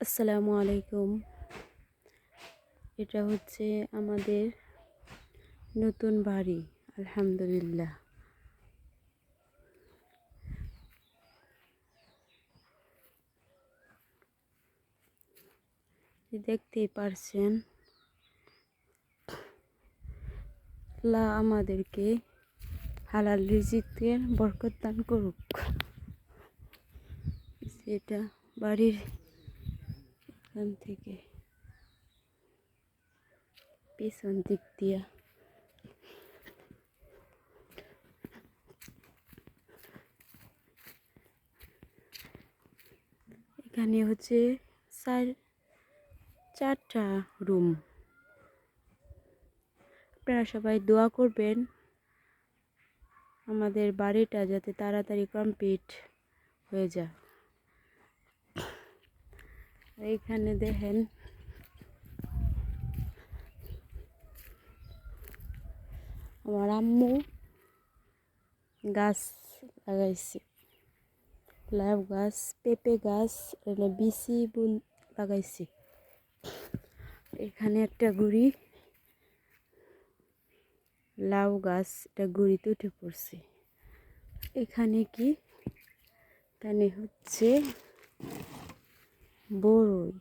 আসসালামু আলাইকুম। এটা হচ্ছে আমাদের নতুন বাড়ি। আলহামদুলিল্লাহ। দেখতেই পারছেন, আল্লাহ আমাদেরকে হালাল রিজিকের বরকত দান করুক। এটা বাড়ির এখান থেকে পিছন দিক দিয়া এখানে হচ্ছে চারটা রুম। আপনারা সবাই দোয়া করবেন আমাদের বাড়িটা যাতে তাড়াতাড়ি কমপ্লিট হয়ে যায়। এইখানে দেখেন আমার আম্মু গাছ লাগাইছে, লাউ গাছ, পেঁপে গাছ, বিচি বুন লাগাইছে। এখানে একটা গুড়ি লাউ গাছ, এটা গুড়িতে উঠে পড়ছে। এখানে কি এখানে হচ্ছে বড়ই,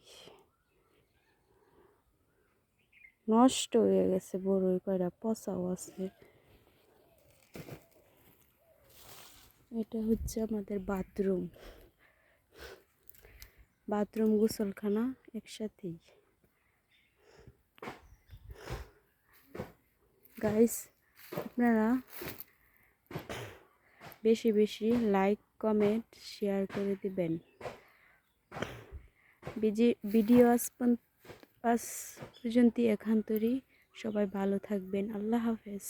নষ্ট হয়ে গেছে বড়ই, কয়টা পচাও আছে। এটা হচ্ছে আমাদের বাথরুম গোসলখানা একসাথেই। গাইস, আপনারা বেশি বেশি লাইক, কমেন্ট, শেয়ার করে দিবেন। ভিডিও আজ পর্যন্ত এখান তরি। সবাই ভালো থাকবেন। আল্লাহ হাফেজ।